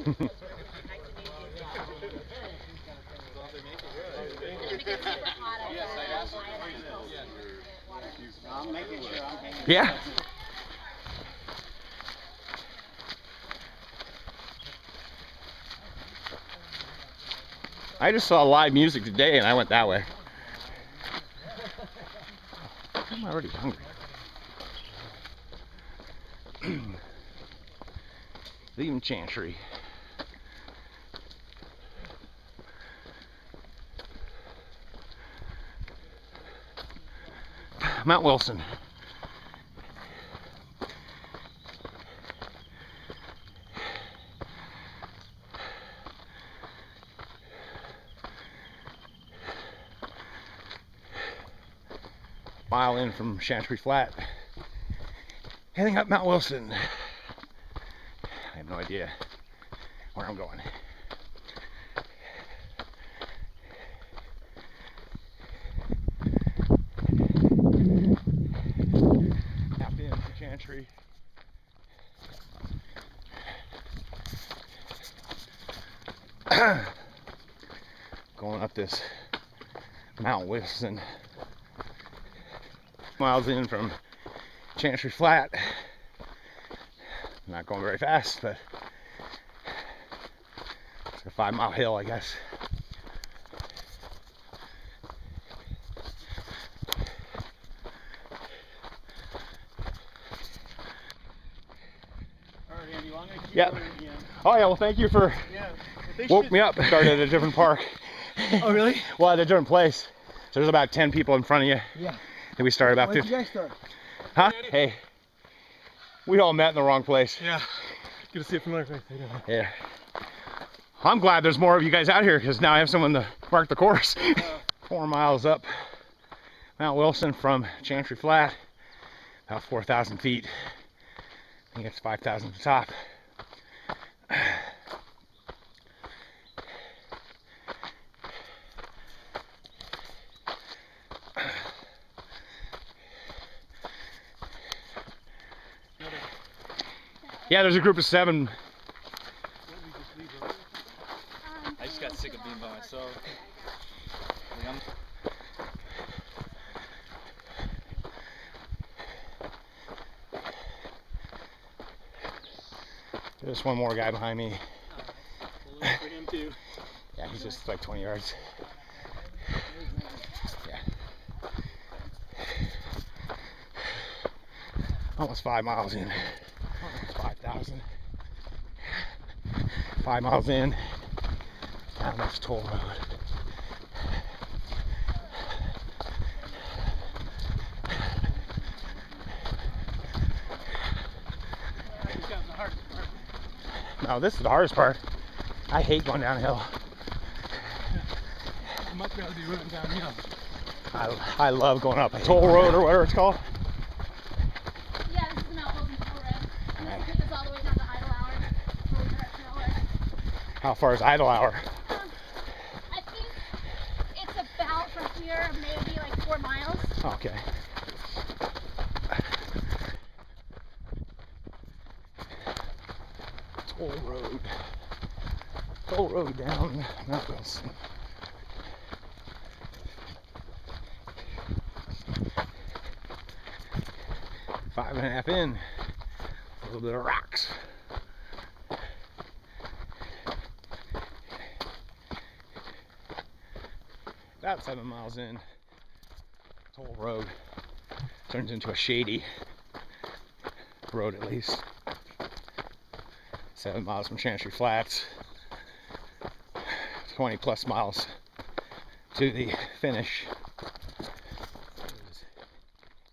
I'm making sure I'm hanging. Yeah. I just saw live music today and I went that way. I'm already hungry. Leaving Chantry. Mount Wilson. Mile in from Chantry Flat. Heading up Mount Wilson. I have no idea where I'm going. Tapped in to Chantry. Going up this Mount Wilson. Miles in from Chantry Flat. Not going very fast, but it's a 5-mile hill, I guess. Alright, Andy, well, I'm gonna keep Yep. going again. Oh yeah, well thank you for woke me up. Started at a different park. Oh really? Well, at a different place. So there's about 10 people in front of you. Yeah. And we started about Where did 50. you guys start? Huh? Hey. We all met in the wrong place. Yeah. Good to see a familiar face. Yeah. I'm glad there's more of you guys out here because now I have someone to mark the course. 4 miles up Mount Wilson from Chantry Flat. About 4,000 feet. I think it's 5,000 at the top. Yeah, there's a group of 7. I just got sick of being by myself. There's one more guy behind me. For him too. Yeah, he's just like 20 yards. Yeah. Almost 5 miles in. Almost 5,000. 5 miles in. Down this toll road. No, this is the hardest part. I hate going downhill. You must be able to be running downhill. I love going up a toll road or whatever it's called. Yeah, this is the Mount Wilson Toll Road. And this will take us all the way down to Idle Hour. Where we direct nowhere. How far is Idle Hour? I think it's about from here, maybe like 4 miles. Okay. Toll road. Toll road down Mount Wilson. Five and a half in. A little bit of rocks. About 7 miles in. Toll road turns into a shady road, at least. 7 miles from Chantry Flats. 20 plus miles to the finish.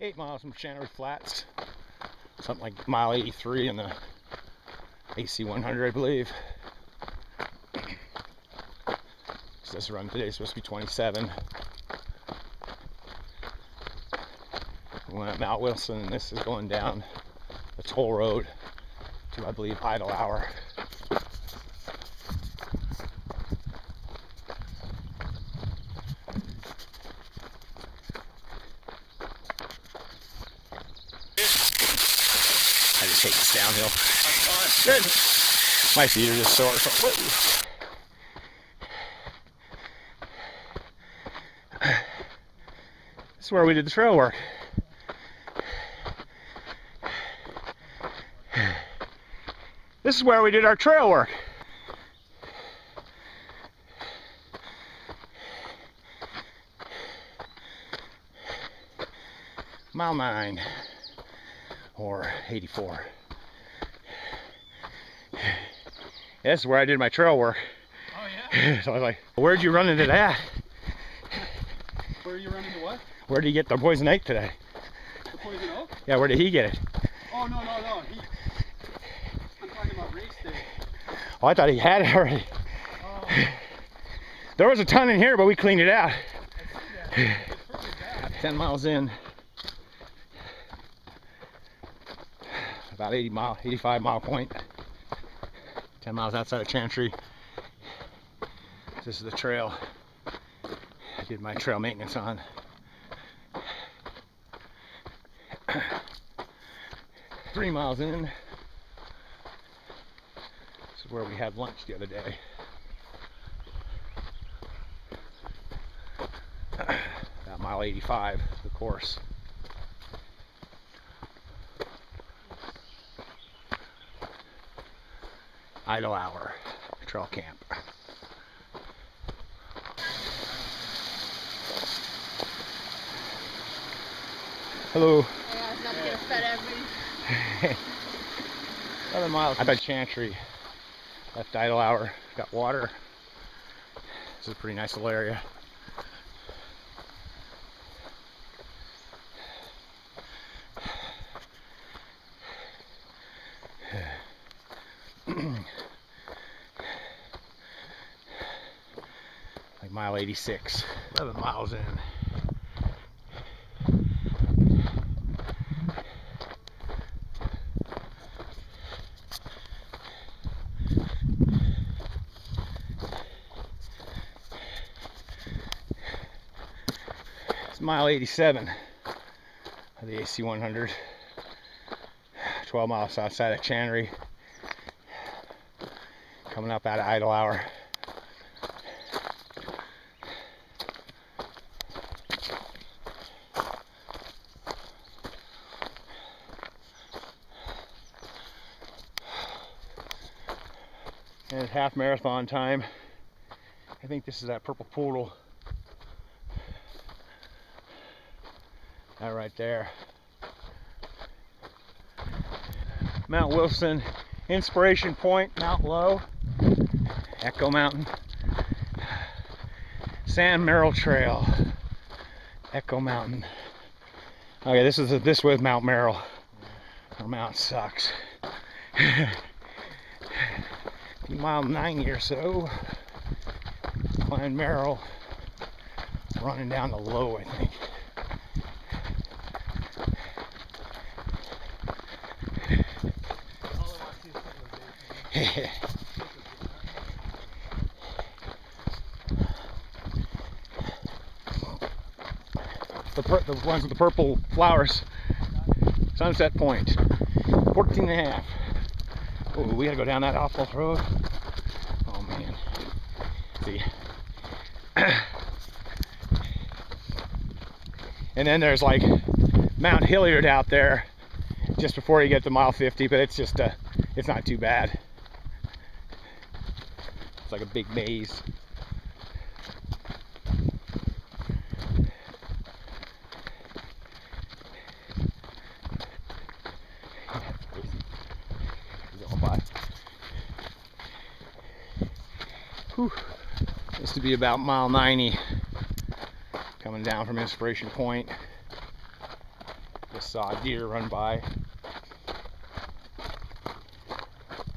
8 miles from Chantry Flats. Something like mile 83 in the AC 100, I believe. So this run today is supposed to be 27. We went up Mount Wilson, and this is going down the toll road to, I believe, Idle Hour. I just hate this downhill. Good. My feet are just sore. So, this is where we did the trail work. This is where we did our trail work. Mile 9 or 84. This is where I did my trail work. Oh yeah? So I was like, where'd you run into that? Where are you running to what? Where did you get the poison oak today? The poison oak? Yeah, where did he get it? Oh no. I'm talking about race day. Oh, I thought he had it already. Oh, There was a ton in here, but we cleaned it out. I see that. It's pretty bad. 10 miles in. About 85 mile point. 10 miles outside of Chantry. This is the trail I did my trail maintenance on. Three miles in. This is where we had lunch the other day. About mile 85, the course. Idle hour, trail camp. Hello. Yeah, it's not to get fed every. 11 miles. I bet Chantry. Left idle hour. Got water. This is a pretty nice little area. Like mile 86. 11 miles in. It's mile 87 of the AC 100. 12 miles outside of Chantry. Coming up out of idle hour. And it's half marathon time. I think this is that purple poodle. That right there. Mount Wilson, Inspiration Point, Mount Low, Echo Mountain, San Merrill Trail, Echo Mountain. Okay, this with Mount Merrill. Our mountain sucks. Mile 90 or so. Climbed Merrill, running down the Low, I think. The ones with the purple flowers. Sunset Point. 14 and a half. Oh, we gotta go down that awful road. Oh man. See. And then there's like Mount Hilliard out there just before you get to mile 50, but it's just it's not too bad. It's like a big maze. Whew. Used to be about mile 90 coming down from Inspiration Point. Just saw a deer run by.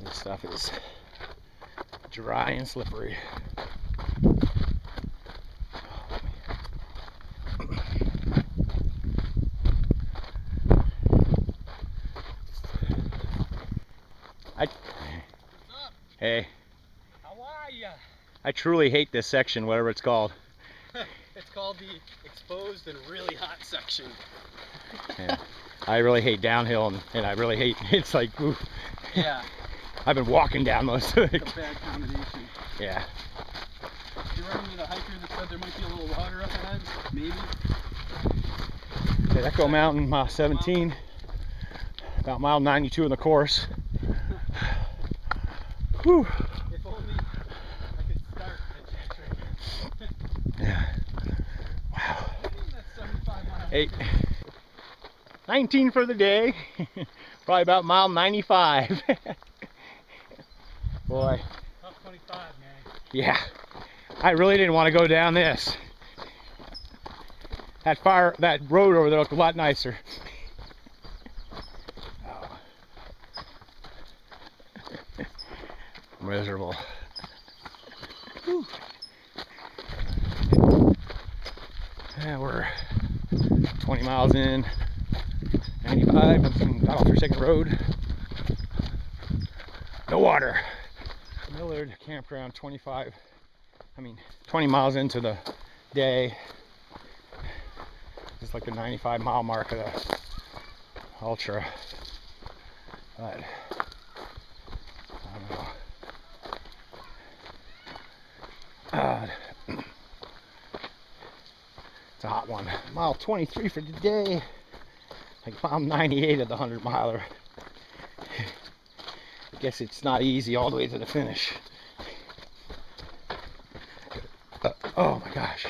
This stuff is dry and slippery. Hey. How are ya? I truly hate this section, whatever it's called. It's called the exposed and really hot section. Yeah. I really hate downhill, and I really hate, it's like, oof. Yeah. I've been walking down most of it. It's a bad combination. Yeah. You're running with a hiker that said there might be a little water up ahead, maybe. Okay, Echo Mountain, mile 17. About mile 92 in the course. Whew. If only I could start at Chantry. Yeah. Wow. That's 75 miles. 8. 19 for the day. Probably about mile 95. Boy. Top 25, man. Yeah. I really didn't want to go down this. That road over there looked a lot nicer. Oh. Miserable. Whew. Yeah, we're 20 miles in. 95. Got off your second road. No water. Millard campground 20 miles into the day. It's like the 95-mile mark of the ultra. But I don't know. It's a hot one. Mile 23 for today. Like mile 98 of the 100-miler. I guess it's not easy all the way to the finish. Oh my gosh.